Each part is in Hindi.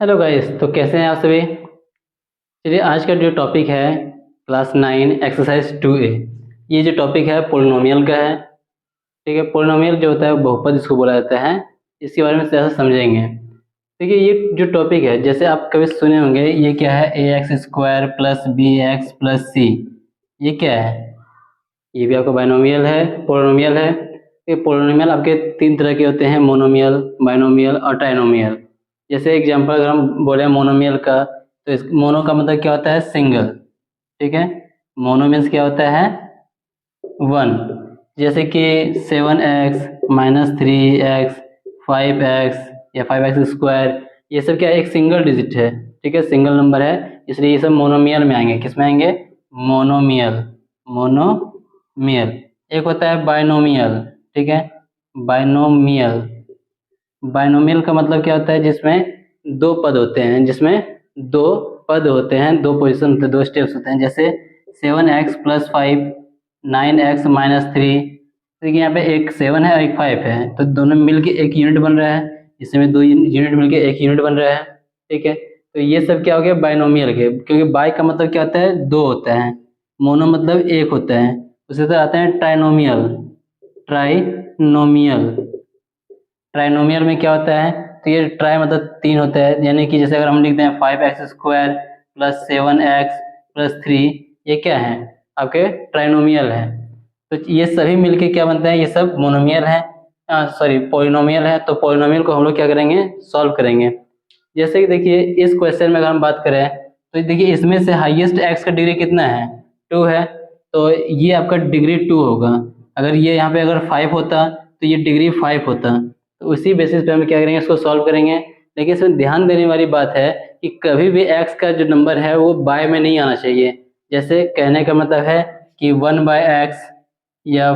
हेलो गाइस, तो कैसे हैं आप सभी। चलिए, आज का जो टॉपिक है क्लास 9 एक्सरसाइज 2A। ये जो टॉपिक है पोलिनोमियल का है। ठीक है, पोलिनोमियल जो होता है वो बहुपद इसको बोला जाता है। इसके बारे में थोड़ा सा समझेंगे। देखिए, ये जो टॉपिक है, जैसे आप कभी सुने होंगे, ये क्या है, ax² plus bx plus c। ये क्या है? ये भी आपका बाइनोमियल है, पोलिनोमियल है। ये पोलिनोमियल आपके तीन तरह के होते हैं, मोनोमियल, बाइनोमियल और ट्राइनोमियल। जैसे एग्जांपल अगर हम बोले मोनोमियल का, तो इस मोनो का मतलब क्या होता है, सिंगल। ठीक है, मोनो मीन्स क्या होता है, वन। जैसे कि 7x-3x 5x या 5x², ये सब क्या है, एक सिंगल डिजिट है। ठीक है, सिंगल नंबर है, इसलिए ये सब मोनोमियल में आएंगे। किस में आएंगे? मोनोमियल। मोनोमियल। एक होता है बाइनोमियल। ठीक है, बाइनोमियल। बाइनोमियल का मतलब क्या होता है, जिसमें दो पद होते हैं, दो पद होते हैं, दो पोजीशन होते हैं, दो स्टेप्स होते हैं। जैसे 7x+5 9x-3। देखिए यहाँ पे एक 7 है और एक 5 है, तो दोनों मिलके एक यूनिट बन रहा है। इसमें दो यूनिट मिलके एक यूनिट बन रहा है। ठीक है, तो ये सब क्या हो गया, बाइनोमियल के। क्योंकि बाई का मतलब क्या होता है, दो होता है। मोनो मतलब एक होता है। उसी तरह आते हैं ट्राइनोमियल। ट्राइनोमियल। ट्राइनोमियल में क्या होता है, तो ये ट्राई मतलब तीन होता है। यानी कि जैसे अगर हम लिखते हैं 5x² प्लस 7x प्लस 3, ये क्या है, आपके ट्राइनोमियल है। तो ये सभी मिलके क्या बनता है, ये सब मोनोमियल है, सॉरी पोलिनोमियल है। तो पोलिनोमियल को हम लोग क्या करेंगे, सॉल्व करेंगे। जैसे कि देखिए, इस क्वेश्चन में अगर हम बात करें, तो देखिए इसमें से हाईएस्ट एक्स का डिग्री कितना है, 2 है। तो ये आपका डिग्री 2 होगा। अगर ये यहाँ पे अगर 5 होता तो ये डिग्री 5 होता। तो उसी बेसिस पे हम क्या करेंगे, इसको सॉल्व करेंगे। लेकिन इसमें ध्यान देने वाली बात है कि कभी भी एक्स का जो नंबर है वो बाय में नहीं आना चाहिए। जैसे कहने का मतलब है कि 1/x या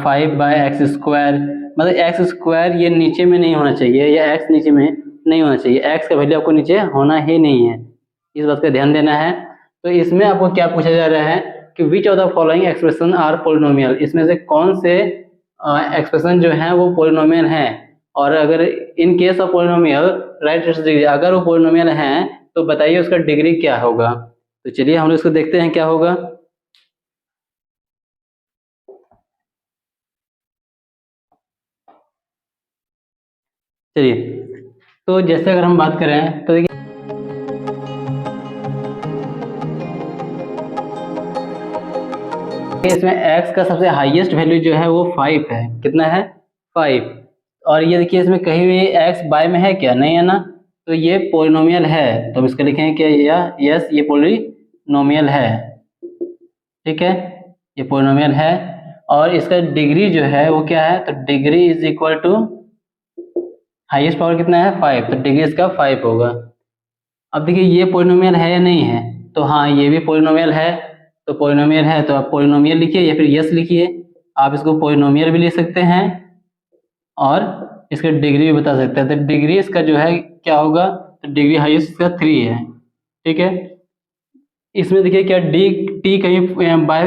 5/x², मतलब x² ये नीचे में नहीं होना चाहिए, या x नीचे में नहीं होना चाहिए। x का वैल्यू आपको नीचे होना ही नहीं है, इस बात का ध्यान देना है। तो इसमें आपको क्या पूछा जा रहा है कि which of the following expression are polynomial, इसमें से कौन से एक्सप्रेशन जो है वो पोलिनोमियल हैं। और अगर in case of polynomial right degree, अगर वो पोलिनोमियल हैं तो बताइए उसका डिग्री क्या होगा। तो चलिए हम लोग इसको देखते हैं क्या होगा। चलिए, तो जैसे अगर हम बात करें तो देखिए, इसमें x का सबसे हाईएस्ट वैल्यू जो है वो 5 है। कितना है? 5। और ये देखिए, इसमें कहीं भी x बाय में है क्या, नहीं है ना। तो ये पोलिनोमियल है, तो हम इसको लिखेंगे क्या, या यस ये पोलिनोमियल है। ठीक है, ये पोलिनोमियल है। और इसका डिग्री जो है वो क्या है, तो degree is equal to, highest power कितना है, 5, तो डिग्री इसका 5 होगा। अब देखिए, ये पोलिनोमियल है या नहीं है, तो हाँ ये भी पोलिनोमियल है। तो पोलिनोमियल है तो आप पोलिनोमियल लिखिए या फिर यस लिखिए। आप इसको पोलिनोमियल भी लिख सकते हैं और इसका डिग्री भी बता सकते हैं। तो डिग्री इसका जो है क्या होगा, तो डिग्री हाईएस्ट इसका 3 है। ठीक है, इसमें देखिए क्या डी टी कहीं बाय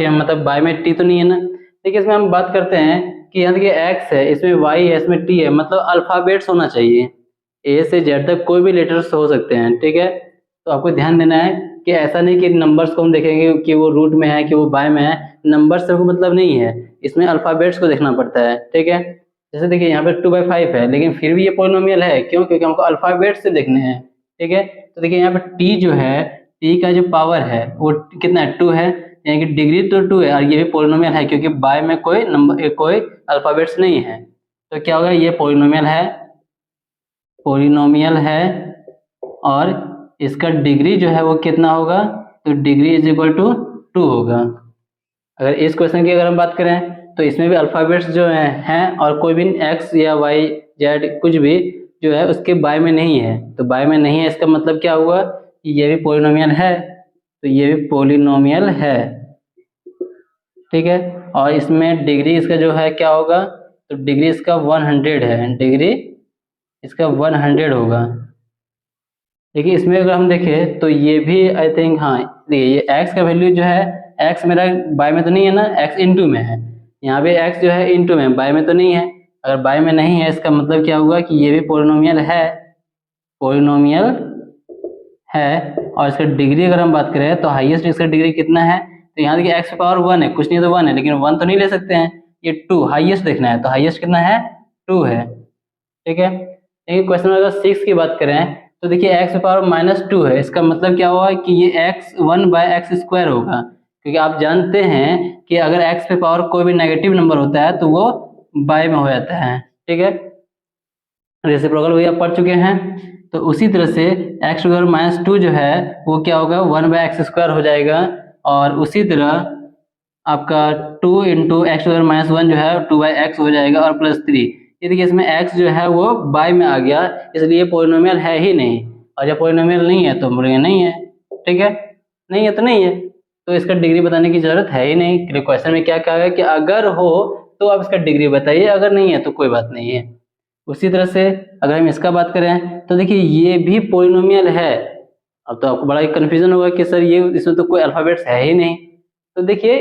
मतलब बाय में टी तो नहीं है ना। देखिए, इसमें हम बात करते हैं कि यहाँ देखिए एक्स है, इसमें वाई है, इसमें टी है, मतलब अल्फाबेट्स होना चाहिए। ए से जेड तक कोई भी लेटर्स हो सकते हैं। ठीक है, तो आपको ध्यान देना है कि ऐसा नहीं कि नंबर्स को हम देखेंगे कि वो रूट में है कि वो बाय में है। नंबर्स से को मतलब नहीं है, इसमें अल्फाबेट्स को देखना पड़ता है। ठीक है, जैसे देखिए यहाँ पे 2/5 है, लेकिन फिर भी ये पोलिनोमियल है। क्यों? क्योंकि हमको अल्फाबेट्स से देखने हैं। ठीक है, तो देखिए यहाँ पे टी जो है, टी का जो पावर है वो कितना है, 2 है। यानी कि डिग्री तो 2 है, और ये भी पोलिनोमियल है क्योंकि बाय में कोई नंबर कोई अल्फाबेट्स नहीं है। तो क्या होगा, ये पोलिनोमियल है, पोलिनोमियल है। और इसका डिग्री जो है वो कितना होगा, तो डिग्री इज इक्वल टू 2 होगा। अगर इस क्वेश्चन की अगर हम बात करें, तो इसमें भी अल्फाबेट्स जो हैं और कोई भी एक्स या वाई जेड कुछ भी जो है उसके बाय में नहीं है। तो बाय में नहीं है, इसका मतलब क्या हुआ कि ये भी पोलिनोमियल है। तो ये भी पोलिनोमियल है। ठीक है, और इसमें डिग्री इसका जो है क्या होगा, तो डिग्री इसका 100 है। डिग्री इसका 100 होगा। देखिए, इसमें अगर हम देखें तो ये भी आई थिंक, हाँ देखिए ये x का वैल्यू जो है, x मेरा बाय में तो नहीं है ना, x इनटू में है। यहाँ पे x जो है इनटू में, बाय में तो नहीं है। अगर बाय में नहीं है, इसका मतलब क्या हुआ कि ये भी पोलिनोमियल है। पॉलिनोमियल है और इसका डिग्री अगर हम बात करें तो हाईएस्ट इसका डिग्री कितना है, तो यहाँ देखिए x पावर 1 है, कुछ नहीं तो 1 है, लेकिन 1 तो नहीं ले सकते हैं, ये 2 हाईएस्ट देखना है, तो हाईएस्ट कितना है 2 है। ठीक है, लेकिन क्वेश्चन नंबर 6 की बात करें तो देखिए x पावर -2 है, इसका मतलब क्या हुआ कि ये x 1/x² होगा, क्योंकि आप जानते हैं कि अगर x पे पावर कोई भी नेगेटिव नंबर होता है तो वो बाय में हो जाता है। ठीक है, रेसिप्रोकल वही आप पढ़ चुके हैं, तो उसी तरह से x⁻² जो है वो क्या होगा 1/x² हो जाएगा, और उसी तरह आपका 2 इंटू x⁻1 जो है 2/x हो जाएगा और +3। ये देखिए इसमें x जो है वो बाय में आ गया, इसलिए पॉलिनोमियल है ही नहीं, और जब पॉलिनोमियल नहीं है तो बोलेंगे नहीं है। ठीक है, नहीं है तो नहीं है, तो इसका डिग्री बताने की जरूरत है ही नहीं। क्वेश्चन में क्या कहा है कि अगर हो तो आप इसका डिग्री बताइए, अगर नहीं है तो कोई बात नहीं है। उसी तरह से अगर हम इसका बात करें तो देखिए ये भी पॉलिनोमियल है। अब तो आपको बड़ा ही कन्फ्यूजन होगा कि सर ये इसमें तो कोई अल्फाबेट्स है ही नहीं, तो देखिए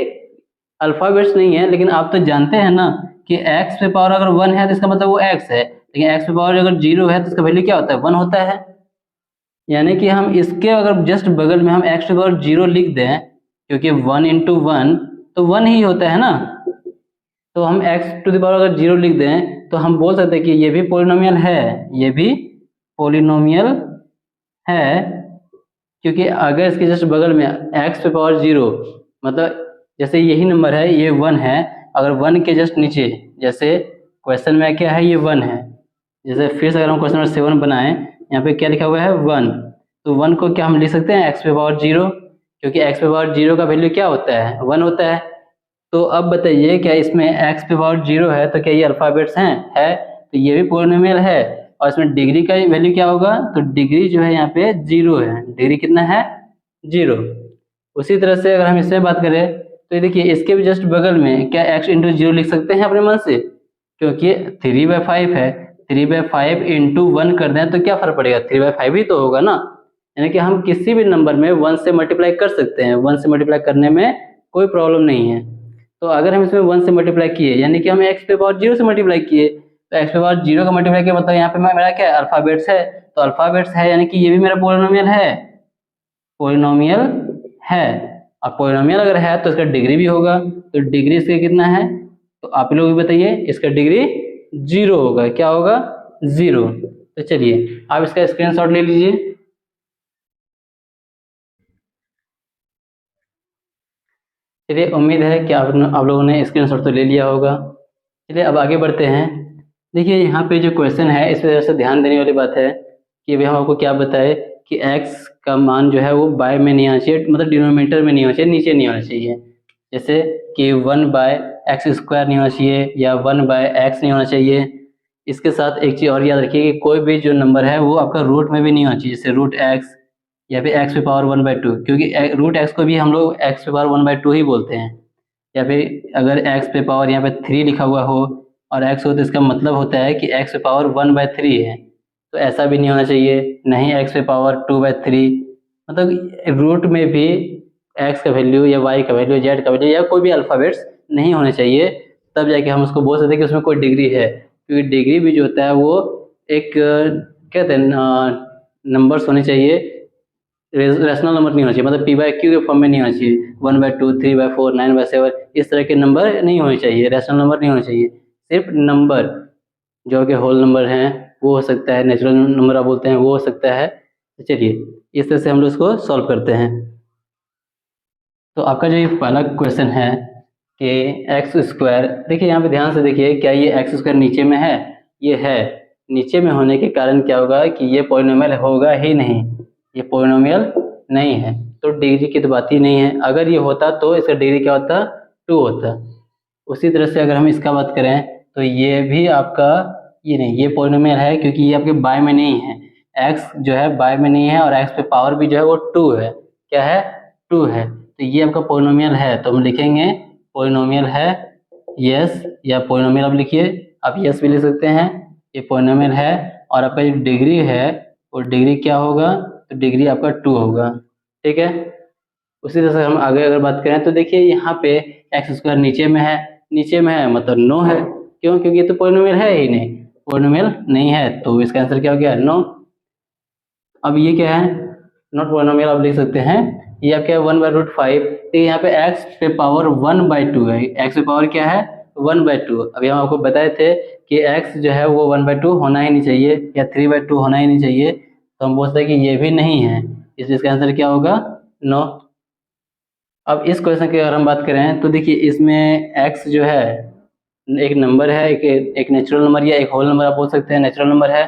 अल्फाबेट्स नहीं है, लेकिन आप तो जानते हैं ना कि x पे पावर अगर 1 है तो इसका मतलब वो x है, लेकिन x पे पावर अगर 0 है तो इसका वैल्यू क्या होता है 1 होता है। यानी कि हम इसके अगर जस्ट बगल में हम x पे पावर 0 लिख दें, क्योंकि 1 इंटू 1 तो 1 ही होता है ना, तो हम x टू द पावर अगर 0 लिख दें तो हम बोल सकते हैं कि ये भी पॉलिनोमियल है, ये भी पॉलिनोमियल है, क्योंकि अगर इसके जस्ट बगल में x पे पावर 0 मतलब जैसे यही नंबर है ये 1 है, अगर 1 के जस्ट नीचे जैसे क्वेश्चन में क्या है ये 1 है, जैसे फिर से अगर हम क्वेश्चन नंबर 7 बनाएं, यहाँ पे क्या लिखा हुआ है 1, तो 1 को क्या हम लिख सकते हैं x पे पावर 0, क्योंकि x पे पावर 0 का वैल्यू क्या होता है 1 होता है। तो अब बताइए क्या इसमें x पे पावर 0 है तो क्या ये अल्फाबेट्स हैं, है, तो ये भी पॉलिनोमियल है, और इसमें डिग्री का वैल्यू क्या होगा, तो डिग्री जो है यहाँ पे 0 है, डिग्री कितना है 0। उसी तरह से अगर हम इसमें बात करें तो ये देखिए इसके भी जस्ट बगल में क्या x इंटू 0 लिख सकते हैं अपने मन से, क्योंकि 3/5 है, 3/5 इंटू 1 कर दें तो क्या फर्क पड़ेगा 3/5 ही तो होगा ना, यानी कि हम किसी भी नंबर में 1 से मल्टीप्लाई कर सकते हैं, 1 से मल्टीप्लाई करने में कोई प्रॉब्लम नहीं है। तो अगर हम इसमें 1 से मल्टीप्लाई किए यानी कि हम x पे पावर 0 से मल्टीप्लाई किए, तो x पे पावर 0 का मल्टीप्लाई किया मतलब यहाँ पे मेरा क्या है अल्फाबेट्स है, तो अल्फाबेट्स है यानी कि ये भी मेरा पॉलिनोमियल है, पॉलिनोमियल है। अब पॉलिनोमियल अगर है तो इसका डिग्री भी होगा, तो डिग्री इसका कितना है, तो आप लोग भी बताइए, इसका डिग्री 0 होगा, क्या होगा 0। तो चलिए आप इसका स्क्रीनशॉट ले लीजिए। चलिए उम्मीद है कि आप लोगों ने स्क्रीनशॉट तो ले लिया होगा। चलिए अब आगे बढ़ते हैं। देखिए यहाँ पे जो क्वेश्चन है इस वजह से ध्यान देने वाली बात है कि अभी हम आपको क्या बताए कि x का मान जो है वो बाय में नहीं आना चाहिए, मतलब डिनोमिनेटर में नहीं होना चाहिए, नीचे नहीं होना चाहिए, जैसे कि 1/x² नहीं होना चाहिए या 1/x नहीं होना चाहिए। इसके साथ एक चीज़ और याद रखिए कि कोई भी जो नंबर है वो आपका रूट में भी नहीं होना चाहिए, जैसे √x या फिर x पे पावर 1/2, क्योंकि √x को भी हम लोग x पे पावर 1/2 ही बोलते हैं। या फिर अगर x पे पावर यहाँ पे 3 लिखा हुआ हो और x हो तो इसका मतलब होता है कि x पे पावर 1/3 है, तो ऐसा भी नहीं होना चाहिए, नहीं x पे पावर 2/3, मतलब रूट में भी x का वैल्यू या y का वैल्यू z का वैल्यू या कोई भी अल्फ़ाबेट्स नहीं होने चाहिए, तब जाके हम उसको बोल सकते हैं कि उसमें कोई डिग्री है, क्योंकि डिग्री भी जो होता है वो एक कहते हैं नंबर्स होने चाहिए, रेशनल नंबर नहीं होना चाहिए, मतलब p/q के फॉर्म में नहीं होना चाहिए, 1/2 3/4 9/7 इस तरह के नंबर नहीं होने चाहिए, रेशनल नंबर नहीं होने चाहिए, सिर्फ नंबर जो कि होल नंबर हैं वो हो सकता है, नेचुरल नंबर आप बोलते हैं वो हो सकता है। तो चलिए इस तरह से हम लोग इसको सॉल्व करते हैं। तो आपका जो ये पहला क्वेश्चन है कि x², देखिए यहाँ पे ध्यान से देखिए, क्या ये x² नीचे में है, ये है, नीचे में होने के कारण क्या होगा कि ये पॉलिनोमियल होगा ही नहीं, ये पॉलिनोमियल नहीं है, तो डिग्री की तो बात ही नहीं है, अगर ये होता तो इसका डिग्री क्या होता 2 होता। उसी तरह से अगर हम इसका बात करें तो ये भी आपका ये नहीं, ये पॉलिनोमियल है क्योंकि ये आपके बाय में नहीं है, x जो है बाय में नहीं है और x पे पावर भी जो है वो 2 है, क्या है 2 है, तो ये आपका पॉलिनोमियल है, तो हम लिखेंगे पॉलिनोमियल है यस, या पॉलिनोमियल आप लिखिए, आप यस भी लिख सकते हैं, ये पॉलिनोमियल है, और आपका जो डिग्री है वो डिग्री क्या होगा, तो डिग्री आपका 2 होगा। ठीक है, उसी तरह से हम आगे अगर बात करें तो देखिए यहाँ पे x² नीचे में है, नीचे में है मतलब नो है, क्यों, क्योंकि ये तो पॉलिनोमियल है ही नहीं, पॉलिनोमियल नहीं है, तो इसका आंसर क्या हो गया नो। अब ये क्या है, नॉट पॉलिनोमियल आप लिख सकते हैं, ये आपका है 1/√5। तो यहाँ पे x पे पावर 1/2 है, x पे पावर क्या है 1/2। अभी हम आपको बताए थे कि x जो है वो 1/2 होना ही नहीं चाहिए या 3/2 होना ही नहीं चाहिए, तो हम बोलते हैं कि ये भी नहीं है, इसलिए इसका आंसर क्या होगा, नो। अब इस क्वेश्चन की अगर हम बात करें तो देखिए इसमें x जो है एक नंबर है, एक नेचुरल नंबर या एक होल नंबर आप बोल सकते हैं, नेचुरल नंबर है।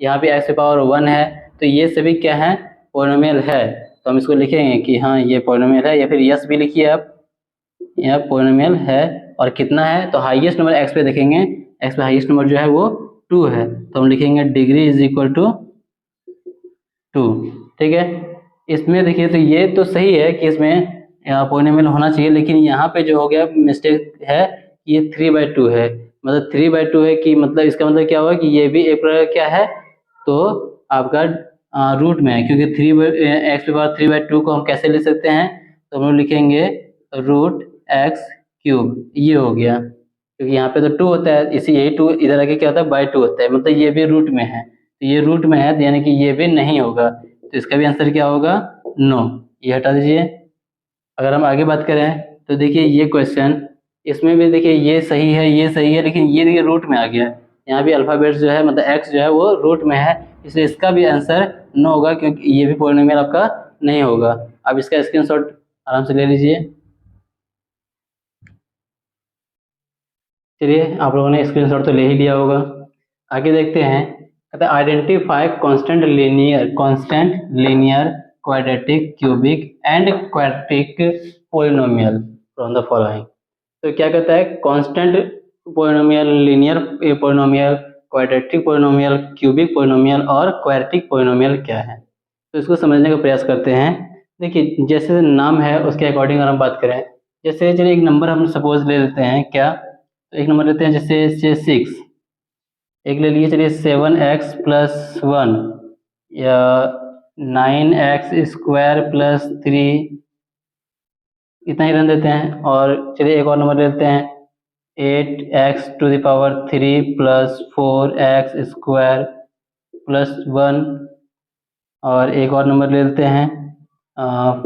यहाँ पे x की पावर 1 है, तो ये सभी क्या है, पॉलिनोमियल है। तो हम इसको लिखेंगे कि हाँ ये पॉलिनोमियल है, या फिर यस भी लिखिए आप, यह पॉलिनोमियल है। और कितना है, तो हाईएस्ट नंबर x पे देखेंगे, x पे हाईएस्ट नंबर जो है वो 2 है, तो हम लिखेंगे डिग्री इज इक्वल टू 2। ठीक है, इसमें देखिए तो ये तो सही है कि इसमें पॉलिनोमियल होना चाहिए, लेकिन यहाँ पे जो हो गया मिस्टेक है, ये 3/2 है। मतलब 3/2 है कि मतलब इसका मतलब क्या हुआ कि ये भी एक प्रकार क्या है, तो आपका रूट में है, क्योंकि x की पावर 3/2 को हम कैसे लिख सकते हैं, तो हम लोग लिखेंगे √x³, ये हो गया, क्योंकि यहाँ पे तो 2 होता है, इसी यही 2 इधर आके क्या होता है /2 होता है, मतलब ये भी रूट में है, तो ये रूट में है यानी कि ये भी नहीं होगा, तो इसका भी आंसर क्या होगा, नो। ये हटा दीजिए। अगर हम आगे बात करें तो देखिए ये क्वेश्चन, इसमें भी देखिए ये सही है, ये सही है, लेकिन ये देखिए रूट में आ गया, यहाँ भी अल्फ़ाबेट्स जो है मतलब x जो है वो रूट में है, इसलिए इसका भी आंसर नो होगा, क्योंकि ये भी पॉलिनोमियल आपका नहीं होगा। अब इसका स्क्रीनशॉट आराम से ले लीजिए। चलिए आप लोगों ने स्क्रीनशॉट तो ले ही लिया होगा। आगे देखते हैं, कहते हैं identify constant linear quadratic cubic and quadratic polynomial from the following. तो क्या कहता है, constant polynomial, linear polynomial, quadratic polynomial, cubic polynomial और क्वाड्रेटिक पोलिनोमियल क्या है, तो इसको समझने का प्रयास करते हैं। देखिए जैसे नाम है उसके अकॉर्डिंग अगर हम बात करें, जैसे चलिए एक नंबर हम सपोज ले लेते हैं, क्या, तो एक नंबर लेते हैं जैसे 6, एक ले लिए चलिए 7x+1 या 9x² + 3, इतना ही रन देते हैं। और चलिए एक और नंबर ले लेते हैं 8x³ + 4x² + 1, और एक और नंबर ले लेते हैं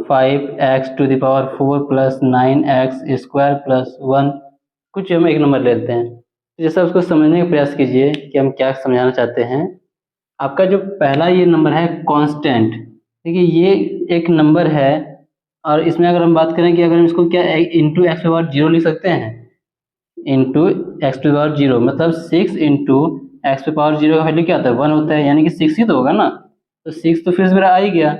5x⁴ + 9x² + 1। कुछ हम एक नंबर ले लेते हैं, जैसा उसको समझने का प्रयास कीजिए कि हम क्या समझाना चाहते हैं। आपका जो पहला ये नंबर है कांस्टेंट, देखिए ये एक नंबर है, और इसमें अगर हम बात करें कि अगर हम इसको क्या इंटू x⁴ लिख सकते हैं, इंटू x⁴, मतलब 6 इंटू x⁴ का वैल्यू क्या होता है 1 होता है, यानी कि 6 ही तो होगा ना, तो 6 तो फिर से मेरा आ ही गया।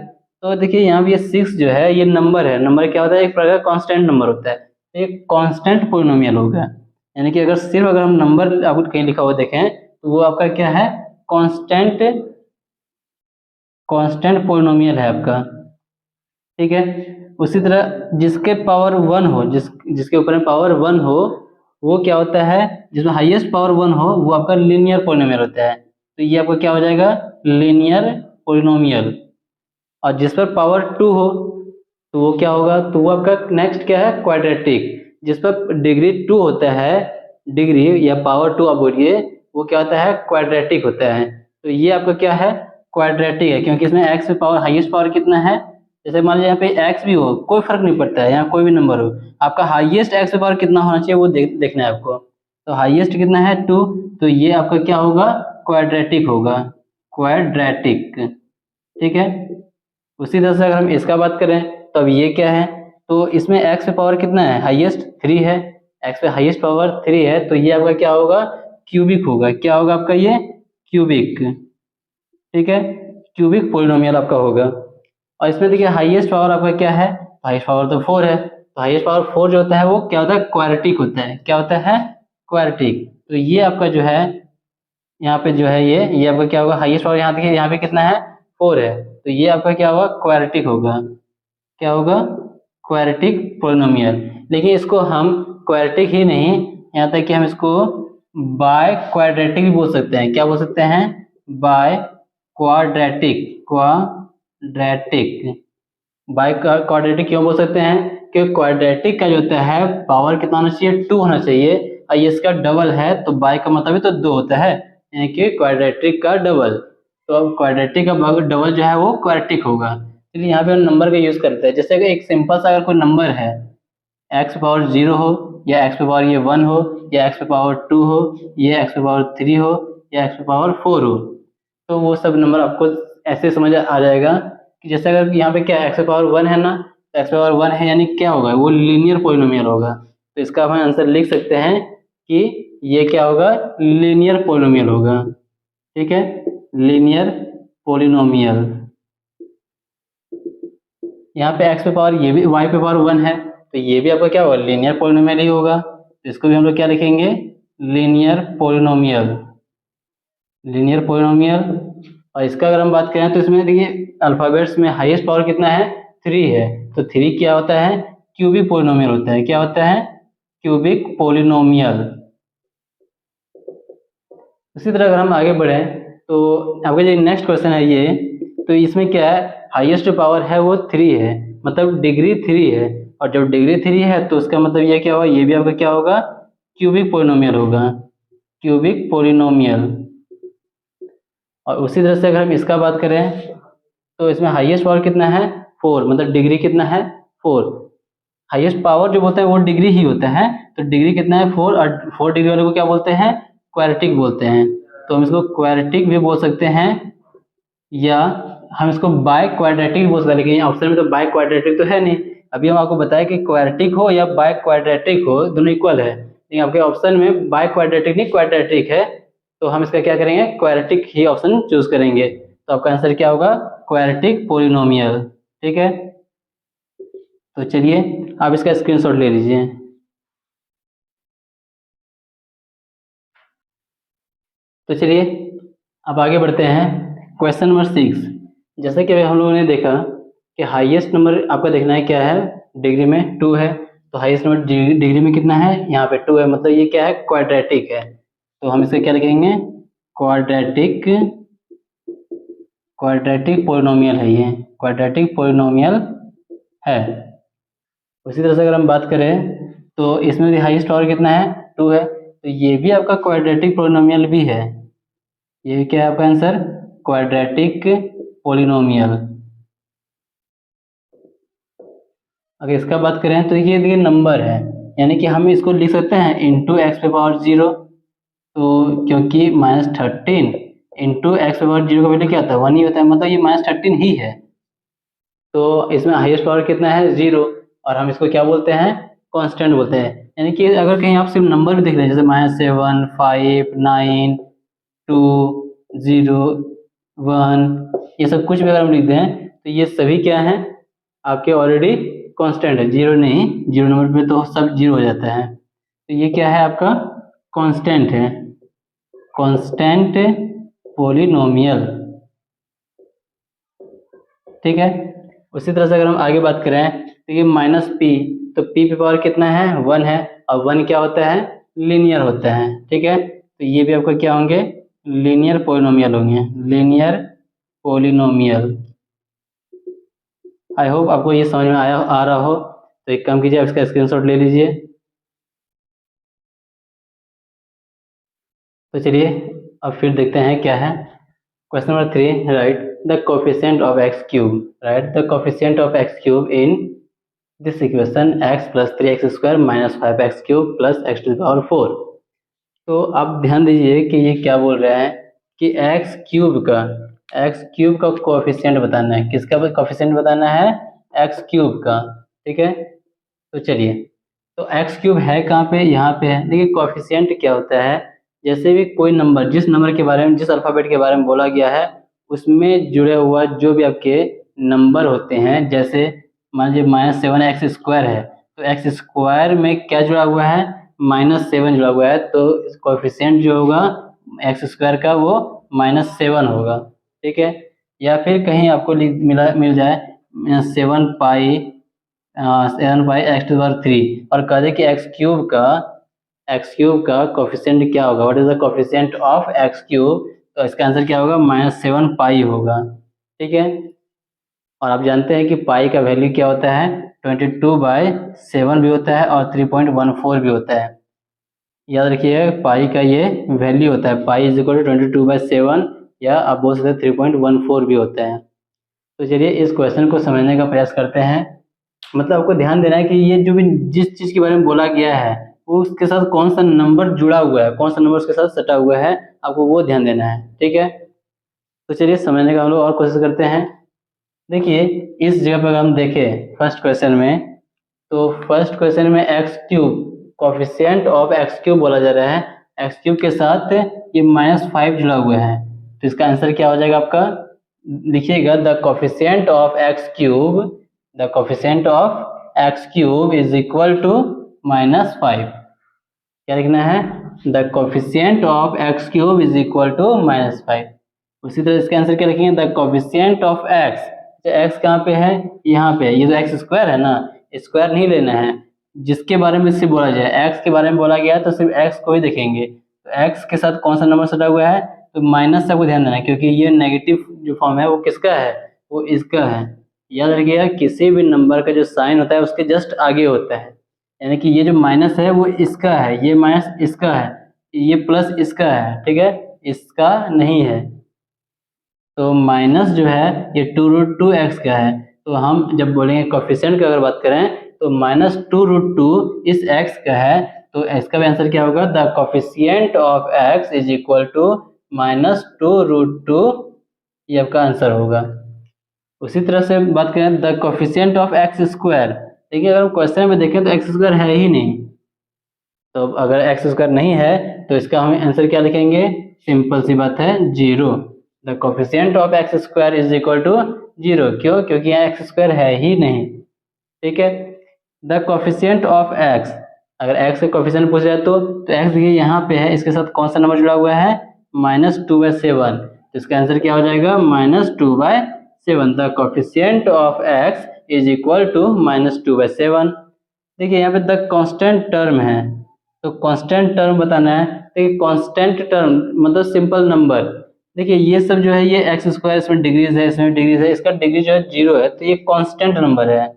तो देखिए यहाँ भी ये 6 जो है ये नंबर है, नंबर क्या होता है, एक प्रकार का कांस्टेंट नंबर होता है, तो एक कांस्टेंट पोलिनोमियल होगा, यानी कि अगर सिर्फ अगर हम नंबर आपको कहीं लिखा हुआ देखें तो वो आपका क्या है, कांस्टेंट कांस्टेंट पोलिनोमियल है आपका। ठीक है, उसी तरह जिसके पावर 1 हो, जिसके ऊपर में पावर 1 हो वो क्या होता है, जिसमें हाईएस्ट पावर 1 हो वो आपका लीनियर पोलिनोमियल होता है, तो ये आपका क्या हो जाएगा, लीनियर पोलिनोमियल। और जिस पर पावर 2 हो तो वो क्या होगा, तो वो आपका नेक्स्ट क्या है, क्वाड्रेटिक। जिस पर डिग्री 2 होता है, डिग्री या पावर 2 आप बोलिए, वो क्या होता है, क्वाड्रेटिक होता है। तो ये आपका क्या है, क्वाड्रेटिक है, क्योंकि इसमें x पावर हाईएस्ट पावर कितना है, जैसे मान लीजिए यहाँ पे x भी हो कोई फर्क नहीं पड़ता है, यहाँ कोई भी नंबर हो, आपका हाईएस्ट x पावर कितना होना चाहिए वो देखना है आपको। तो हाईएस्ट कितना है 2, तो ये आपका क्या होगा, क्वाड्रेटिक होगा, क्वाड्रेटिक। ठीक है, उसी तरह से अगर हम इसका बात करें तो अब ये क्या है, तो इसमें x पे पावर कितना है, हाईएस्ट 3 है, x पे हाईएस्ट पावर 3 है, तो ये आपका क्या होगा, क्यूबिक होगा, क्या होगा आपका ये, क्यूबिक। ठीक है, क्यूबिक पोलिनोमियल आपका होगा। और इसमें देखिए हाईएस्ट पावर आपका क्या है, हाईएस्ट पावर तो 4 है, तो हाईएस्ट पावर 4 जो होता है वो क्या होता है, क्वाड्रेटिक होता है, क्या होता है, क्वाड्रेटिक। तो ये आपका जो है यहाँ पे जो है ये आपका क्या होगा, हाईएस्ट पावर यहाँ देखिए यहाँ पे कितना है 4 है, तो ये आपका क्या होगा, क्वाड्रेटिक होगा, क्या होगा, क्वाड्रेटिक पोलिनोमियल। लेकिन इसको हम क्वाड्रेटिक ही नहीं, यहाँ तक कि हम इसको बाय क्वाड्रेटिक भी बोल सकते हैं, क्या बोल सकते हैं, by quadratic, quadratic. By quadratic क्यों बोल सकते हैं, क्योंकि क्वाड्रेटिक का जो होता है पावर कितना होना चाहिए, 2 होना चाहिए, और ये इसका डबल है, तो बाय का मतलब ही तो 2 होता है, यानी कि क्वाड्रेटिक का डबल। तो अब क्वाड्रेटिक का डबल जो है वो क्वाड्रेटिक होगा। चलिए यहाँ पे हम नंबर का यूज़ करते हैं। जैसे कि एक सिंपल सा अगर कोई नंबर है, एक्स पावर 0 हो, या एक्स पावर ये 1 हो, या एक्स पावर 2 हो, या एक्स पावर 3 हो, या एक्स पावर 4 हो, तो वो सब नंबर आपको ऐसे समझ आ जाएगा कि जैसे अगर यहाँ पे क्या एक्स पावर 1 है ना, तो एक्स पावर 1 है यानी क्या होगा, वो लीनियर पोलिनोमियल होगा। तो इसका हम आंसर लिख सकते हैं कि ये क्या होगा, लीनियर पोलिनोमियल होगा। ठीक है, लीनियर पोलिनोमियल। यहाँ पे एक्स पे पावर ये भी वाई पे पावर 1 है, तो ये भी आपका क्या होगा, लीनियर पोलिनोमियल ही होगा। तो इसको भी हम लोग क्या लिखेंगे, लीनियर पोलिनोमियल। Linear polynomial. और इसका अगर हम बात करें तो इसमें देखिए अल्फाबेट्स में हाईएस्ट पावर कितना है, 3 है। तो 3 क्या होता है, क्यूबिक पोलिनोमियल होता है। क्या होता है, क्यूबिक पोलिनोमियल। उसी तरह अगर हम आगे बढ़े तो आपका जो नेक्स्ट क्वेश्चन है ये, तो इसमें क्या है, हाईएस्ट पावर है वो 3 है, मतलब डिग्री 3 है। और जब डिग्री 3 है तो उसका मतलब ये क्या होगा, ये भी आपका क्या होगा, क्यूबिक पोलिनोमियल होगा। Cubic polynomial. और उसी तरह से अगर हम इसका बात करें तो इसमें हाईएस्ट पावर कितना है, 4, मतलब डिग्री कितना है, 4। हाईएस्ट पावर जो बोलते हैं वो डिग्री ही होता है, तो डिग्री कितना है, 4। और 4 डिग्री वाले को क्या बोलते हैं, क्वाड्रेटिक बोलते हैं। तो हम इसको क्वाड्रेटिक भी बोल सकते हैं, या हम इसको बाय क्वाड्रेटिक भी बोल सकते हैं। लेकिन ऑप्शन में तो बाय क्वाड्रेटिक तो है नहीं। अभी हम आपको बताया कि क्वाड्रेटिक हो या बाय क्वाड्रेटिक हो, दोनों इक्वल है, लेकिन आपके ऑप्शन में बाय क्वाड्रेटिक नहीं क्वाड्रेटिक है। तो हम इसका क्या करेंगे, क्वाड्रेटिक ही ऑप्शन चूज करेंगे। तो आपका आंसर क्या होगा, क्वाड्रेटिक पोलिनोमियल। ठीक है, तो चलिए आप इसका स्क्रीनशॉट ले लीजिए। तो चलिए अब आगे बढ़ते हैं, क्वेश्चन नंबर 6। जैसे कि अभी हम लोगों ने देखा कि हाईएस्ट नंबर आपका देखना है क्या है, डिग्री में 2 है। तो हाईएस्ट नंबर डिग्री में कितना है, यहाँ पे 2 है, मतलब ये क्या है, क्वाड्रेटिक है। तो हम इसे क्या लिखेंगे, क्वाड्रेटिक। क्वाड्रेटिक पोलिनोमियल है ये, क्वाड्रेटिक पोलिनोमियल है। उसी तरह से अगर हम बात करें तो इसमें भी हाईएस्ट पावर कितना है, 2 है, तो ये भी आपका क्वाड्रेटिक पोलिनोमियल भी है। ये क्या है आपका आंसर, क्वाड्रेटिक पोलिनोमियल। अगर इसका बात करें तो ये देखिए नंबर है, यानी कि हम इसको लिख सकते हैं इंटू एक्स पे पावर 0। तो क्योंकि -13 इंटू एक्स पे पावर 0 का वैल्यू क्या होता है, 1 ही होता है, मतलब ये -13 ही है। तो इसमें हाईएस्ट पावर कितना है, 0। और हम इसको क्या बोलते हैं, कांस्टेंट बोलते हैं। यानी कि अगर कहीं आप सिर्फ नंबर भी देख रहे हैं, जैसे -7 5 9 2 0 1, ये सब कुछ भी अगर हम लिख दें तो ये सभी क्या हैं, आपके ऑलरेडी कांस्टेंट है, 0 नहीं। 0 नंबर पे तो सब 0 हो जाता है। तो ये क्या है आपका, कांस्टेंट है, कांस्टेंट पोलिनोमियल। ठीक है, उसी तरह से अगर हम आगे बात करें तो ये -p, तो p पे पावर कितना है, 1 है। और 1 क्या होता है, लीनियर होता है। ठीक है, तो ये भी आपका क्या होंगे, लीनियर पोलिनोमियल होंगे, लीनियर पोलिनोमियल। आई होप आपको ये समझ में आ रहा हो। तो एक काम कीजिए, आप इसका स्क्रीनशॉट ले लीजिए। तो चलिए अब फिर देखते हैं क्या है। Question number 3, write the coefficient of x cube. Write the coefficient of x cube in this equation x plus 3x square minus 5x cube plus x to the power 4। तो आप ध्यान दीजिए कि ये क्या बोल रहे हैं कि एक्स क्यूब का कोफिशिएंट बताना है। किसका कोफिशिएंट बताना है, एक्स क्यूब का। ठीक है, तो चलिए, तो एक्स क्यूब है कहाँ पे, यहाँ पे है। देखिए कोफिशिएंट क्या होता है, जैसे भी कोई नंबर, जिस नंबर के बारे में, जिस अल्फाबेट के बारे में बोला गया है, उसमें जुड़े हुआ जो भी आपके नंबर होते हैं, जैसे मान लीजिए -7x स्क्वायर है, तो एक्स स्क्वायर में क्या जुड़ा हुआ है, -7 जुड़ा हुआ है। तो कोफिशिएंट जो होगा एक्स स्क्वायर का वो -7 होगा। ठीक है, या फिर कहीं आपको मिल जाए 7 पाई एक्स टू पावर 3, और कह दे कि एक्स क्यूब का कोफिशिएंट क्या होगा, what is the coefficient of x cube, तो इसका आंसर क्या होगा, -7 पाई होगा। ठीक है, और आप जानते हैं कि पाई का वैल्यू क्या होता है, 22/7 भी होता है और 3.14 भी होता है। याद रखिए पाई का ये वैल्यू होता है, पाई इज इक्वल टू 22/7 या आप बोल सकते हैं 3.14 भी होता है। तो चलिए इस क्वेश्चन को समझने का प्रयास करते हैं। मतलब आपको ध्यान देना है कि ये जो भी जिस चीज़ के बारे में बोला गया है वो उसके साथ कौन सा नंबर जुड़ा हुआ है, कौन सा नंबर उसके साथ सटा हुआ है, आपको वो ध्यान देना है, ठीक है। तो चलिए समझने का हम लोग और कोशिश करते हैं। देखिए इस जगह पर अगर हम देखें फर्स्ट क्वेश्चन में, तो फर्स्ट क्वेश्चन में x cube coefficient of x cube बोला जा रहा है, एक्स क्यूब के साथ ये -5 जुड़ा हुआ है। तो इसका आंसर क्या हो जाएगा आपका, लिखिएगा the coefficient of x cube, the coefficient of x cube is equal to -5। क्या लिखना है, the coefficient of x cube is equal to -5। उसी तरह इसका आंसर क्या लिखेंगे, the coefficient of x, x कहाँ पे है, यहाँ पे, ये तो एक्स स्क्वायर है ना, स्क्वायर नहीं लेना है, जिसके बारे में सिर्फ बोला जाए, एक्स के बारे में बोला गया है तो सिर्फ एक्स को ही देखेंगे। तो एक्स के साथ कौन सा नंबर सटा हुआ है, तो माइनस से आपको ध्यान देना है, क्योंकि ये नेगेटिव जो फॉर्म है वो किसका है, वो इसका है। याद रखिएगा किसी भी नंबर का जो साइन होता है उसके जस्ट आगे होता है, यानी कि ये जो माइनस है वो इसका है, ये माइनस इसका है, ये प्लस इसका है, ठीक है, इसका नहीं है। तो माइनस जो है ये 2√2x का है। तो हम जब बोलेंगे कोफिशिएंट की अगर बात करें तो -2√2 इस x का है, तो इसका भी आंसर क्या होगा, the coefficient of x is equal to -2√2, ये आपका आंसर होगा। उसी तरह से बात करें the coefficient of x square, देखिए अगर हम क्वेश्चन में देखें तो एक्स स्क्वायर है ही नहीं, तो अगर एक्स स्क्वायर नहीं है तो इसका हम आंसर क्या लिखेंगे, सिंपल सी बात है 0। The coefficient of x square is equal to 0, क्यों, क्योंकि यहाँ एक्स स्क्वायर है ही नहीं, ठीक है। द कोफिशिएंट ऑफ एक्स, अगर एक्स का कोफिशिएंट पूछ जाए तो एक्स देखिए यहाँ पे है, इसके साथ कौन सा नंबर जुड़ा हुआ है, -2/7, तो इसका आंसर क्या हो जाएगा, -2/7। The coefficient of x is equal to -2/7। देखिए यहाँ पे द कांस्टेंट टर्म है, तो कांस्टेंट टर्म बताना है। देखिए कांस्टेंट टर्म मतलब सिंपल नंबर, देखिए ये सब जो है ये एक्स स्क्वायर, इसमें डिग्रीज है, इसमें डिग्रीज है, इसका डिग्री जो है 0 है, तो ये कांस्टेंट नंबर है,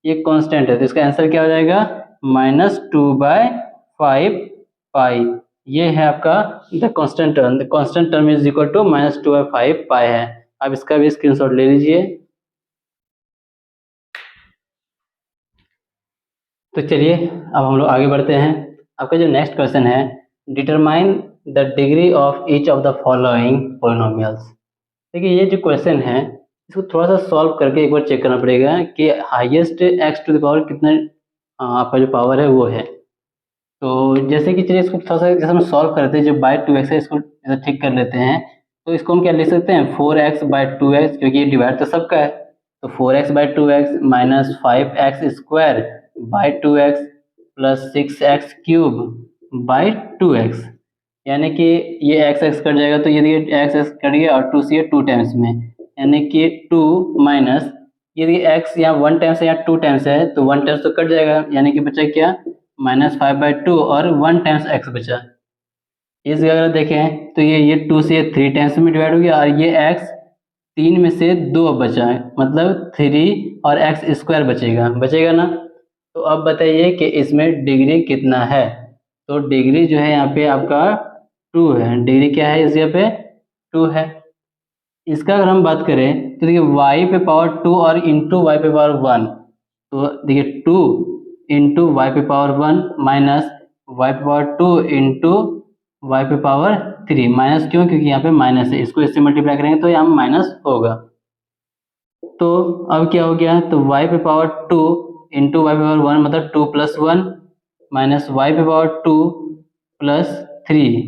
ये कांस्टेंट है, तो इसका आंसर क्या हो जाएगा, -2/5 पाई। ये है आपका the constant term, the constant term is equal to -2/5 pi है। आप इसका भी स्क्रीनशॉट ले लीजिए। तो चलिए अब हम लोग आगे बढ़ते हैं। आपका जो नेक्स्ट क्वेश्चन है, determine the degree of each of the following polynomials. देखिए ये जो क्वेश्चन है इसको थोड़ा सा सॉल्व करके एक बार चेक करना पड़ेगा कि highest x to the power कितना आपका जो पावर है वो है। तो जैसे कि चलिए इसको थोड़ा सा जैसे हम सॉल्व करते हैं, जो बाय 2x है इसको जैसे ठीक कर लेते हैं, तो इसको हम क्या लिख सकते हैं, 4x/2x, क्योंकि ये डिवाइड तो सबका है, तो 4x/2x minus 5x² / 2x plus 6x³ / 2x, यानी कि ये x कट जाएगा, तो ये x कट गया और 2 से 2 टाइम्स में, यानी कि 2 माइनस, यदि x यहाँ 1 टाइम्स है या 2 टाइम्स है तो 1 टाइम्स तो कट जाएगा, यानी कि बचा क्या, -5/2 और 1 टाइम्स x बचा। इस जगह अगर देखें तो ये 2 से 3 टाइम्स में डिवाइड हो गया, और ये x 3 में से 2 बचा है, मतलब 3 और x² बचेगा, बचेगा ना। तो अब बताइए कि इसमें डिग्री कितना है, तो डिग्री जो है यहाँ पे आपका 2 है, डिग्री क्या है इस जगह पे, 2 है। इसका अगर हम बात करें तो देखिए y पे पावर 2 और इंटू वाई पे पावर 1, तो देखिए 2 इंटू वाई पे पावर 1 माइनस वाई पे पावर 2 इंटू वाई पे पावर 3, माइनस क्यों, क्योंकि यहाँ पे माइनस है, इसको इससे मल्टीप्लाई करेंगे तो यहाँ माइनस होगा। तो अब क्या हो गया, तो y पे पावर 2 इंटू वाई पे पावर 1 मतलब 2 + 1 माइनस वाई पे पावर 2 + 3,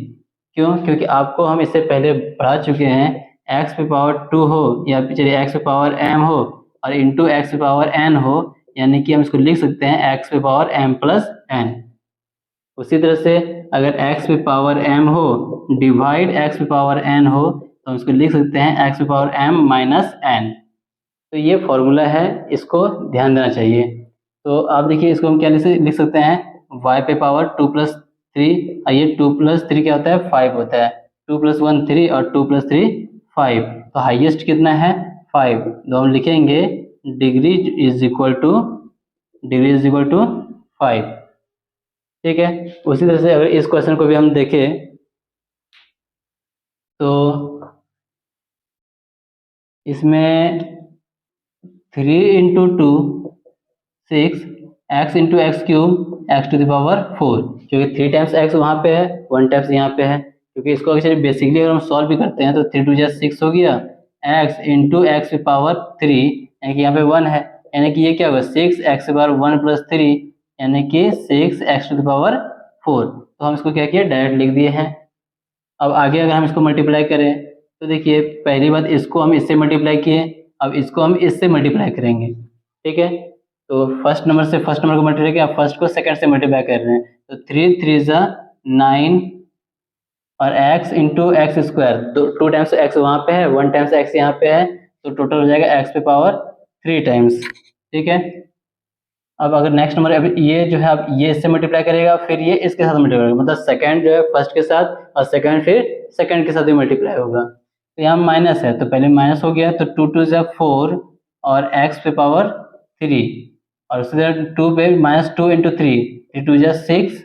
क्यों, क्योंकि आपको हम इससे पहले पढ़ा चुके हैं, x पे पावर 2 हो या चलिए x पे पावर m हो और इंटू x पे पावर n हो, यानी कि हम इसको लिख सकते हैं x पे पावर m + n। उसी तरह से अगर x पे पावर m हो डिवाइड x पे पावर n हो, तो हम इसको लिख सकते हैं x पे पावर m - n। तो ये फॉर्मूला है, इसको ध्यान देना चाहिए। तो आप देखिए इसको हम क्या लिख सकते हैं, y पे पावर 2 + 3, और ये 2 + 3 क्या होता है, 5 होता है, 2 + 1 3 और 2 + 3 5, तो हाईएस्ट कितना है 5, तो हम लिखेंगे डिग्री इज इक्वल टू 5, ठीक है। उसी तरह से अगर इस क्वेश्चन को भी हम देखें तो इसमें 3 into 2 6 x into x cube x to the power 4, क्योंकि 3 टाइम्स एक्स वहाँ पे है, 1 टाइम्स यहाँ पे है, क्योंकि इसको एक्चुअली बेसिकली अगर हम सॉल्व भी करते हैं तो 3 टू जा 6 हो गया, एक्स इंटू एक्स की पावर 3 यानी कि यहाँ पे 1 है, यानी कि ये क्या होगा 6 एक्स की पावर 1 प्लस 3 यानी कि 6 एक्स टू द पावर 4। तो हम इसको क्या किया डायरेक्ट लिख दिए हैं। अब आगे अगर हम इसको मल्टीप्लाई करें तो देखिए पहली बात इसको हम इससे मल्टीप्लाई किए, अब इसको हम इससे मल्टीप्लाई करेंगे, ठीक है। तो फर्स्ट नंबर से फर्स्ट नंबर को मल्टीप्लाई किया, फर्स्ट को सेकंड से मल्टीप्लाई कर रहे हैं, तो 3 3 जा 9 और x into x square, 2 times x वहाँ पे है, 1 टाइम्स एक्स यहाँ पे है, तो टोटल हो जाएगा x पे पावर 3 टाइम्स, ठीक है। अब अगर नेक्स्ट नंबर, अब ये जो है अब ये इससे मल्टीप्लाई करेगा, फिर ये इसके साथ मल्टीप्लाई करेगा, मतलब सेकंड जो है फर्स्ट के साथ और सेकंड फिर सेकंड के साथ भी मल्टीप्लाई होगा। तो यहाँ माइनस है तो पहले माइनस हो गया, तो 2 2 जा 4 और x पे पावर 3 और उससे 2 पे -2 इंटू 3, 3 2 जा 6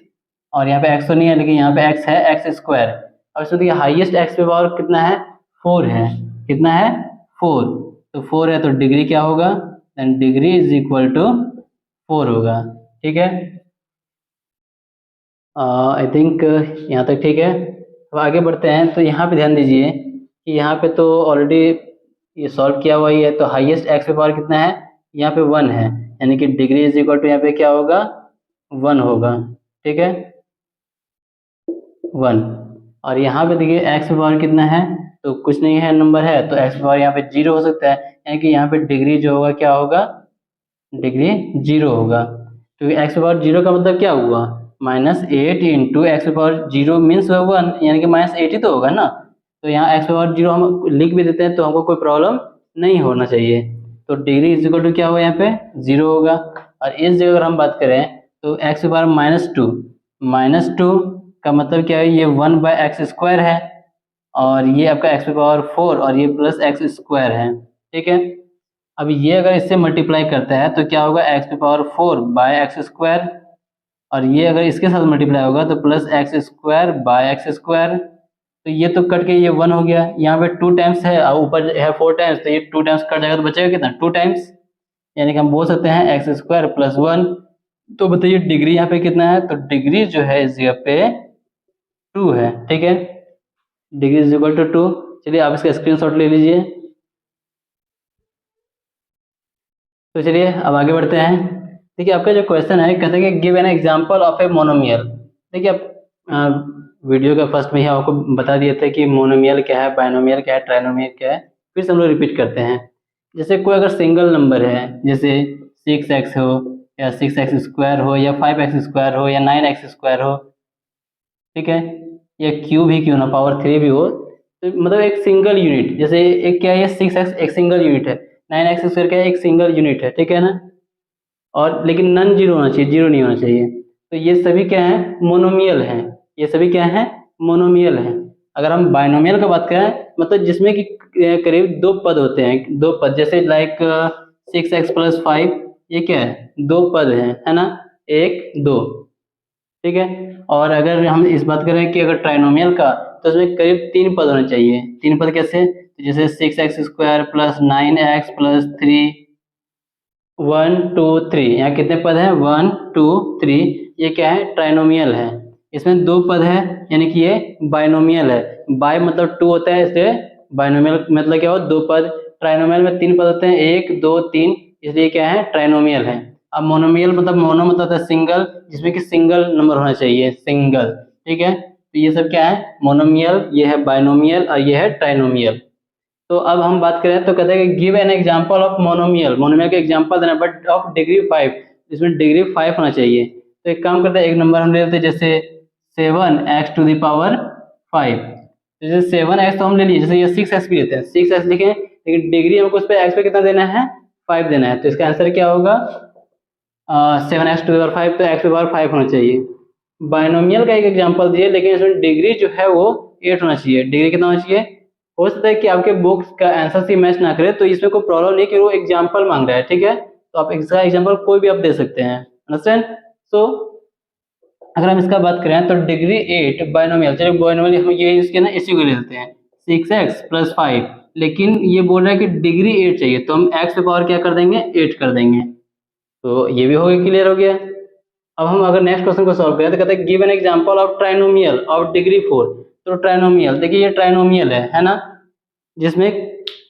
और यहाँ पे x तो नहीं है लेकिन यहाँ पे x है एक्स स्क्वायर। और इसमें देखिए हाईएस्ट x पे पावर कितना है 4 है, कितना है 4, तो 4 है तो डिग्री क्या होगा, then degree is equal to 4 होगा, ठीक है। आई थिंक यहाँ तक ठीक है। अब आगे बढ़ते हैं, तो यहाँ पे ध्यान दीजिए कि यहाँ पे तो ऑलरेडी ये सॉल्व किया हुआ ही है, तो हाईएस्ट एक्स पे पावर कितना है यहाँ पे 1 है, यानी कि डिग्री इज इक्वल टू यहाँ पे क्या होगा 1 होगा, ठीक है 1। और यहाँ पे देखिए एक्स पे पावर कितना है, तो कुछ नहीं है नंबर है, तो एक्स पे पावर यहाँ पे 0 हो सकता है, यानी कि यहाँ पे डिग्री जो होगा क्या होगा, डिग्री 0 होगा, क्योंकि एक्स पावर 0 का मतलब क्या हुआ -8 इंटू एक्स पावर 0 मीन्स 1, यानी कि -8 ही तो होगा ना। तो यहाँ एक्स पावर 0 हम लिख भी देते हैं तो हमको कोई प्रॉब्लम नहीं होना चाहिए। तो डिग्री इज इक्वल टू क्या होगा यहाँ पे 0 होगा। और इस जगह अगर हम बात करें तो एक्स पावर -2 का मतलब क्या है, ये 1 बाय एक्स स्क्वायर है, और ये आपका एक्स पावर 4 और ये प्लस एक्स स्क्वायर है, ठीक है। अब ये अगर इससे मल्टीप्लाई करता है तो क्या होगा एक्स की पावर 4 बाय एक्स स्क्वायर, और ये अगर इसके साथ मल्टीप्लाई होगा तो plus x square by x square, तो ये तो कट के ये 1 हो गया, यहाँ पे 2 टाइम्स है और ऊपर है 4 टाइम्स, तो ये 2 टाइम्स कट जाएगा तो बचेगा कितना 2 टाइम्स, यानी कि हम बोल सकते हैं एक्स स्क्वायर प्लस 1। तो बताइए डिग्री यहाँ पे कितना है, तो डिग्री जो है इस जगह पे 2 है, ठीक है, डिग्री इज इक्वल टू 2। चलिए आप इसका स्क्रीनशॉट ले लीजिए। तो चलिए अब आगे बढ़ते हैं। देखिए आपका जो क्वेश्चन है कहते हैं कि give an example of a monomial. देखिए आप वीडियो के फर्स्ट में ही आपको बता दिए थे कि मोनोमियल क्या है, बाइनोमियल क्या है, ट्राइनोमियल क्या है, फिर से हम लोग रिपीट करते हैं। जैसे कोई अगर सिंगल नंबर है, जैसे 6x हो या 6x स्क्वायर हो या 5x स्क्वायर हो या 9x स्क्वायर हो, ठीक है, या क्यूब ही क्यों ना पावर 3 भी हो, तो मतलब एक सिंगल यूनिट, जैसे एक क्या है 6x एक सिंगल यूनिट है, 9x स्क्वायर क्या है एक सिंगल यूनिट है, ठीक है ना, और लेकिन नन जीरो होना चाहिए, जीरो नहीं होना चाहिए, तो ये सभी क्या है मोनोमियल हैं, ये सभी क्या है मोनोमियल हैं। अगर हम बाइनोमियल का बात करें मतलब जिसमें कि करीब 2 पद होते हैं, 2 पद, जैसे लाइक 6x प्लस 5, ये क्या है 2 पद हैं, है ना, 1 2, ठीक है। और अगर हम इस बात करें कि अगर ट्राइनोमियल का, तो उसमें करीब 3 पद होने चाहिए। 3 पद कैसे, तो जैसे 6x square plus 9x plus 3, 1 2 3, यहाँ कितने पद हैं 1 2 3, ये क्या है ट्राइनोमियल है। इसमें 2 पद है यानी कि ये बाइनोमियल है, बाय मतलब 2 होता है, इसलिए बाइनोमियल मतलब क्या हो 2 पद, ट्राइनोमियल में 3 पद होते हैं 1 2 3, इसलिए क्या है ट्राइनोमियल है। अब मोनोमियल मतलब मोनो मतलब होता है सिंगल, जिसमें कि सिंगल नंबर होना चाहिए, सिंगल, ठीक है। तो ये सब क्या है मोनोमियल, ये है बाइनोमियल और ये है ट्राइनोमियल। तो अब हम बात करें तो कहते हैं कि give an example of monomial, monomial का एग्जांपल देना बट ऑफ डिग्री 5, इसमें डिग्री 5 होना चाहिए। तो एक काम करते हैं, एक नंबर हम ले लेते हैं जैसे 7x टू द पावर 5, जैसे 7x तो हम ले लिए, जैसे ये 6x भी लेते हैं, 6x लिखें, लेकिन डिग्री हमको उस पर x पे कितना देना है 5 देना है, तो इसका आंसर क्या होगा 7x टू द पावर 5, तो x पे पावर 5 होना चाहिए। बाइनोमियल का एक एग्जांपल दिए लेकिन इसमें डिग्री जो है वो 8 होना चाहिए, डिग्री कितना होना चाहिए, हो सकता है कि आपके बुक्स का आंसर से मैच ना करे, तो इसमें कोई प्रॉब्लम नहीं कि वो एग्जांपल मांग रहा है, ठीक है, तो आप इसका एग्जांपल कोई भी आप दे सकते हैं, अंडरस्टैंड। सो अगर हम इसका बात करें तो डिग्री 8 बाइनोमियल, चलिए बाइनोमियल हम ये यूज किया ना, इसी को ले लेते हैं 6x प्लस 5, लेकिन ये बोल रहा है कि डिग्री 8 चाहिए, तो हम x पे पावर क्या कर देंगे, 8 कर देंगे। तो ये भी हो गया, क्लियर हो गया। अब हम अगर नेक्स्ट क्वेश्चन को सॉल्व करें तो कहते हैं give an example of trinomial of degree 4। तो ट्राइनोमियल देखिए, ये ट्राइनोमियल है ना, जिसमें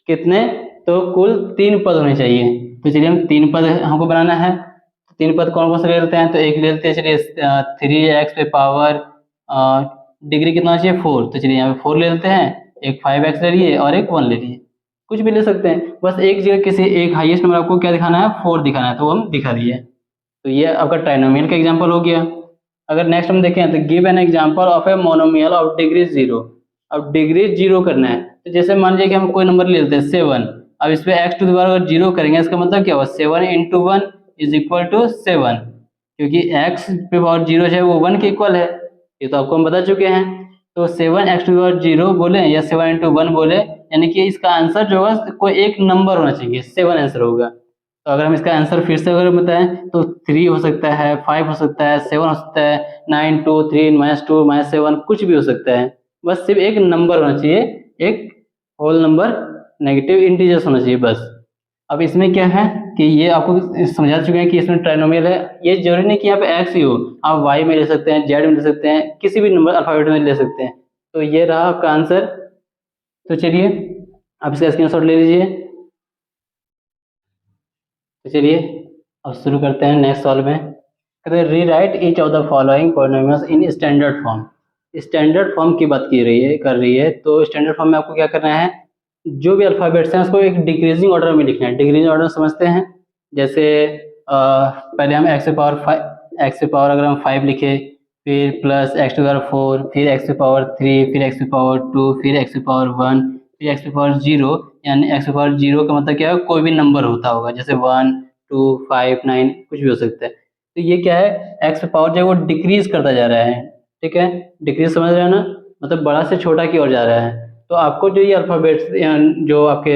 कितने, तो कुल 3 पद होने चाहिए। तो चलिए हम 3 पद हमको बनाना है। तो 3 पद कौन कौन से ले लेते हैं, तो एक ले लेते हैं चलिए 3x पे पावर डिग्री कितना चाहिए 4, तो चलिए यहाँ पे 4 ले लेते हैं, एक 5x ले लिए और एक 1 ले लिए, कुछ भी ले सकते हैं, बस एक जगह किसी एक हाईएस्ट नंबर आपको क्या दिखाना है, 4 दिखाना है, तो हम दिखा दिए। तो ये आपका ट्राइनोमियल का एग्जांपल हो गया। अगर नेक्स्ट हम देखें तो give an example of a monomial of degree 0। अब डिग्री 0 करना है, तो जैसे मान लीजिए कि हम कोई नंबर ले लेते हैं 7। अब इस पे x टू द पावर अगर 0 करेंगे, इसका मतलब क्या हुआ, 7 इंटू 1 इज इक्वल टू 7, क्योंकि x पे पावर 0 है वो 1 के इक्वल है, ये तो आपको हम बता चुके हैं। तो 7 x टू द पावर 0 बोले या 7 इंटू 1 बोले, यानी कि इसका आंसर जो होगा कोई एक नंबर होना चाहिए, 7 आंसर होगा। तो अगर हम इसका आंसर फिर से अगर बताएं तो 3 हो सकता है, 5 हो सकता है, 7 हो सकता है, 9 2 3 -2 -7 कुछ भी हो सकता है, बस सिर्फ एक नंबर होना चाहिए, एक होल नंबर, नेगेटिव इंटीजर्स होना चाहिए बस। अब इसमें क्या है कि ये आपको समझा चुके हैं कि इसमें ट्राइनोमियल है, ये जरूरी नहीं कि यहाँ पे x ही हो, आप y में ले सकते हैं, z में ले सकते हैं, किसी भी नंबर अल्फाबेट में ले सकते हैं। तो ये रहा आपका आंसर। तो चलिए आप इसका स्क्रीनशॉट ले लीजिए। तो चलिए अब शुरू करते हैं नेक्स्ट सॉल्व में। कहते हैं rewrite each of the following polynomials in standard form. Standard form की बात कर रही है, तो स्टैंडर्ड फॉर्म में आपको क्या करना है, जो भी अल्फाबेट्स हैं उसको एक डिक्रीजिंग ऑर्डर में लिखना है। डिक्रीजिंग ऑर्डर समझते हैं, जैसे पहले हम एक्स पे पावर अगर हम 5 लिखे, फिर प्लस एक्स टू पावर 4, फिर एक्स पे पावर 3, फिर एक्स पे पावर 2, फिर एक्स पे पावर 1, फिर एक्स पे पावर 0, यानी एक्स पे पावर 0 का मतलब क्या है, कोई भी नंबर होता होगा, जैसे 1 2 5 9 कुछ भी हो सकता है। तो ये क्या है, एक्स पे पावर जो है वो डिक्रीज करता जा रहा है, ठीक है, डिक्रीज समझ रहे हैं ना, मतलब बड़ा से छोटा की ओर जा रहा है। तो आपको जो ये अल्फाबेट्स जो आपके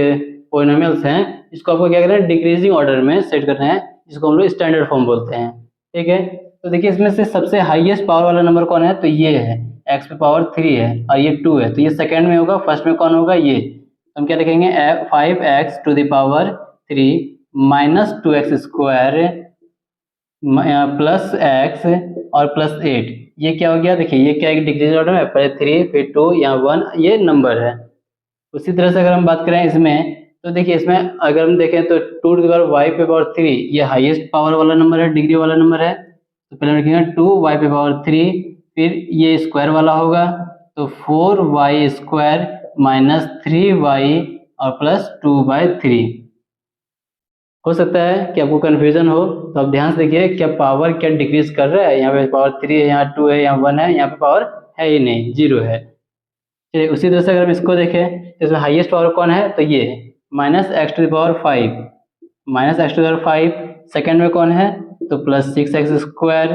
पोलिनोमियल्स हैं, इसको आपको क्या करना है, डिक्रीजिंग ऑर्डर में सेट करना है, जिसको हम लोग स्टैंडर्ड फॉर्म बोलते हैं, ठीक है। तो देखिए इसमें से सबसे हाईएस्ट पावर वाला नंबर कौन है, तो ये है, x पे पावर 3 है और ये 2 है, तो ये सेकंड में होगा, फर्स्ट में कौन होगा, ये। तो हम क्या लिखेंगे, 5x to the power 3 minus 2x square plus x और प्लस 8, ये क्या हो गया, देखिए ये क्या है, डिक्रीज ऑर्डर में, पहले 3 फिर 2 यहाँ 1, ये नंबर है। उसी तरह से अगर हम बात करें इसमें, तो देखिए इसमें अगर हम देखें तो 2 टू द पावर y पे पावर 3 ये हाईएस्ट पावर वाला नंबर है, डिग्री वाला नंबर है। तो पहले लिखेंगे 2y पे पावर 3, फिर ये स्क्वायर वाला होगा, तो 4y स्क्वायर माइनस 3y और प्लस 2/3। हो सकता है कि आपको कन्फ्यूजन हो, तो आप ध्यान से देखिए क्या पावर क्या डिक्रीज कर रहा है, यहाँ पे पावर 3 है, यहाँ 2 है, यहाँ 1 है, यहाँ पे पावर है ही नहीं, 0 है। चलिए उसी तरह से अगर हम इसको देखें तो इसमें हाईएस्ट पावर कौन है, तो ये minus x to the power 5, minus x to the power 5, second में कौन है, तो प्लस 6x स्क्वायर,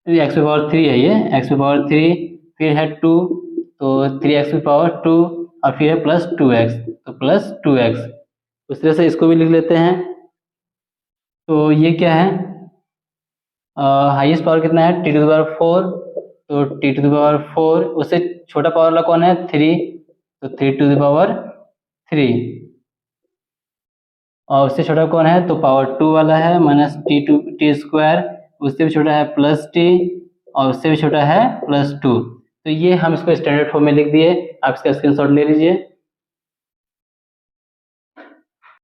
एक्स पे पावर 3 है, ये एक्स पे पावर 3, फिर है 2, तो 3x पे पावर 2 और फिर है प्लस 2x, तो प्लस 2x। उस तरह से इसको भी लिख लेते हैं। तो ये क्या है, हाईएस्ट पावर कितना है, टी टू द पावर 4, तो टी टू द पावर 4, उससे छोटा पावर वाला कौन है, 3, तो 3 टू द पावर 3, और उससे छोटा कौन है, तो पावर 2 वाला है, माइनस टी स्क्वायर, उससे भी छोटा है प्लस टी, और उससे भी छोटा है प्लस 2। तो ये हम इसको स्टैंडर्ड फॉर्म में लिख दिए, आप इसका स्क्रीनशॉट ले लीजिए।